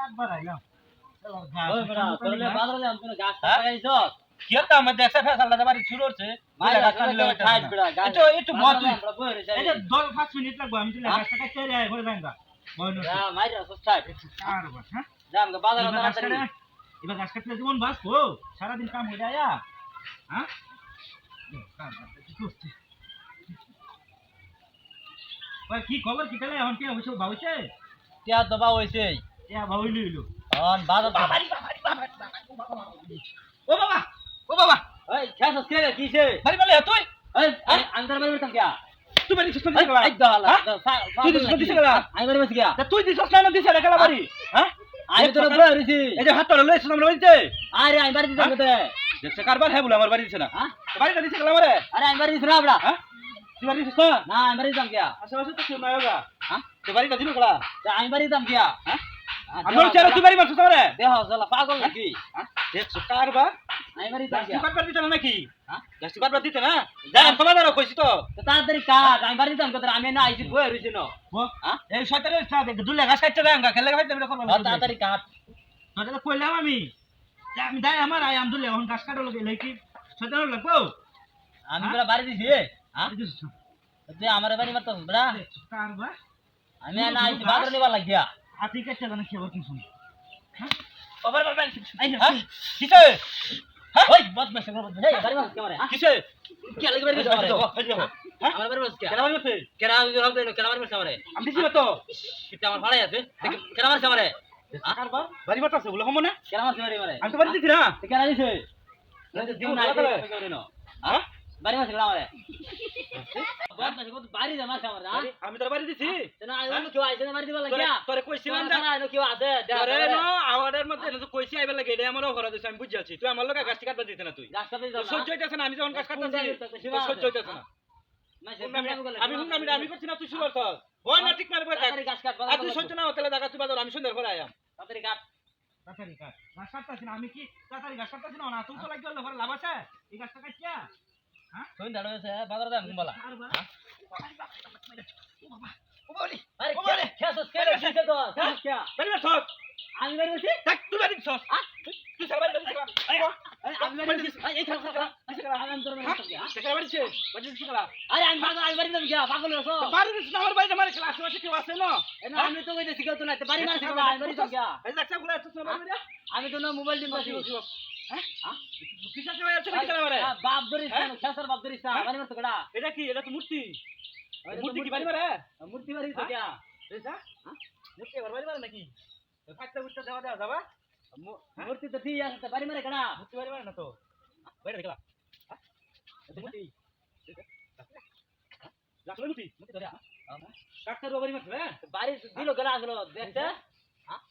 একবার আইলাম ওই বড়া তোরে বাজারে যাম কোন গাছ লাগাইছস কেতা মধ্যে একটা ফেসালটা বাড়ি শুরু হচ্ছে একটু বল তুই এই যে 10-5 মিনিট লাগবে আমি তুই গাছটা কাটতে যাই হয়ে যাঙ্গা বয়নো যা মাইরা সস্তায় আর বাস হ্যাঁ যাম বাজারে তাড়াতাড়ি এবার গাছ কাটতে জীবন বাস ও সারা দিন কাম হয়ে যায় হ্যাঁ ভাই কি খবর কি তাহলে এখন কি হইছে ভাইছে টিয়া দবা হইছে এ ভাইলি হইলো অন বাজার ও বাবা ও বাবা এই খেছস কে কিছে বাড়ি বলে তুই এই আন্দার বাড়ি বেরতাম কিয়া তুই বাড়ি সুস্থ দিছিস এই দালা তুই সুস্থ দিছিস গলা আমি বাড়ি বসে কিয়া তুই দিছস না দিছিস রে বাড়ি হ্যাঁ আমি তোর বইছি এই যে হাত তোলা লইছিস আমরা বাড়িতে আরে আমি বাড়ি দিতাম কতে দেখছ কারবার হ্যাঁ বলে আমার বাড়ি দিছ না হ্যাঁ বাড়িটা দিছিস গলা আমারে আরে আমি বাড়ি দিছ না বড়া হ্যাঁ তুই বাড়ি দিছিস না আমি বাড়ি দিতাম কিয়া আশেপাশে তো কেউ নাই হোগা হ্যাঁ তুই বাড়িটা দিল গলা আমি বাড়ি দিতাম কিয়া হ্যাঁ আমি চাই তুই বাড়ি মারছিস আমারে দেহ শালা পাগল নাকি হ্যাঁ দেখছ কারবার আমি বাড়ি দিতাম তুই কিয়া কারবার দিতে না নাকি হ্যাঁ তুই কারবার দিতে না যাই আমি তোমার কইছি তো তো তাড়াতাড়ি কাট আমি বাড়ি দিতাম কত আমি না আইছি বই রইছি ন হ্যাঁ এই শয়তানের সাথে দুলে গাছ কাটতে দেঙ্গা খেলে খাইতে বেটা করব তাড়াতাড়ি কাট তোরে কইলাম আমি আমি দাই আমার আই আম দুলে এখন গাছ কাটো লগে লইকি শয়তানের লাগবো আমি বড় বাড়ি দিছি হ্যাঁ তুই আমার বাড়ি মারতাস বড়া কারবার আমি না আইছি বাজার নিবা লাগিয়া হাতি কাটতে জানা কি বলছিস হ্যাঁ বাবার বাবার আই না কিসে ওই বদমাশ এই বাড়ি মারছ কেমনে কিসে কি লাগি বাড়ি মারছ আমারে হ্যাঁ আমার বাড়ি মারছ কেন মারছে কেনা আমি রক দেন কেনা বাড়ি মারছ আমারে আমি দিছি তো কিটা আমার ভাড়াই আছে কেনা মারছ আমারে কারবার বাড়ি মারতাছে বলে হমো না কেনা মারছ আমারে মারে আমি তো বাড়ি দিছি না কেনা দিছে দিন না হ্যাঁ বাড়ি মারছ আমারে বদমাশ কত বাড়ি দে মারছ আমারে আমি তোর বাড়ি দিছি না আইলো কেউ আইছে না বাড়ি দিবা লাগিয়া তোরে কইছিলাম না আইলো কেউ আছে আরে না আওয়ার্ডের মধ্যে না তো কইছি আইবার লাগে এটা আমারও ঘর আছে আমি বুঝি আছি তুই আমার লগে গাছ কাটবা দিতে না তুই গাছ কাটতে যাও সহ্য হইতাছে না আমি যখন গাছ কাটতাছি সহ্য হইতাছে না আমি হুন আমি করছি না তুই শুরু করছস ওই না ঠিক মারবে তাড়াতাড়ি গাছ কাট আর তুই সহ্য না হতে লাগা তুই বাজার আমি সুন্দর করে আয়াম তাড়াতাড়ি কাট তাড়াতাড়ি কাট গাছ কাটতাছি না আমি কি তাড়াতাড়ি গাছ কাটতাছি না তুমি তো লাগি ঘর লাভ আছে এই গাছটা কাটছিয়া হ্যাঁ তুই দাঁড় হইছে বাজার যাম কুম্বালা ও বলি আরে খেছস কে দিছে তো খেছস কে বাড়ি সব আমি বাড়ি বসি দেখ তুই বাড়ি সব তুই সারা বাড়ি দিছিস আমি বাড়ি বসি এই খেল খেল আমি তোর বাড়ি বসি দেখা বাড়িছে বাড়ি দিছিস না আরে আমি বাড়ি যাম কে পাগল হইছো বাড়ি দিছিস না আমার বাড়িতে মারে ক্লাস আছে কেউ আছে না না আমি তো কইতে শিখাও তো না বাড়ি মারছি আমি বাড়ি যাম কে এই লাগছে গুলা তুই না বাড়ি আমি তো না মোবাইল দিম বসি হ্যাঁ কিসা হয়ে যাচ্ছে নাকি মারে বাপ ধরিস না খেসার বাপ ধরিস না বাড়ি মারতো কেডা এটা কি এটা তো মূর্তি মূর্তি কি বাড়ি মারে মূর্তি বাড়ি তো কে এইসা মূর্তি আবার বাড়ি মারে নাকি ফাটটা ফুটটা দেওয়া দেওয়া যাবা মূর্তি তো ঠিক আছে বাড়ি মারে কেডা মূর্তি বাড়ি মারে না তো বাইরে দেখলা এটা মূর্তি রাখলো মূর্তি মূর্তি ধরে ডাক্তার বাড়ি মারছে হ্যাঁ বাড়ি দিল কেডা আসলো দেখতে হ্যাঁ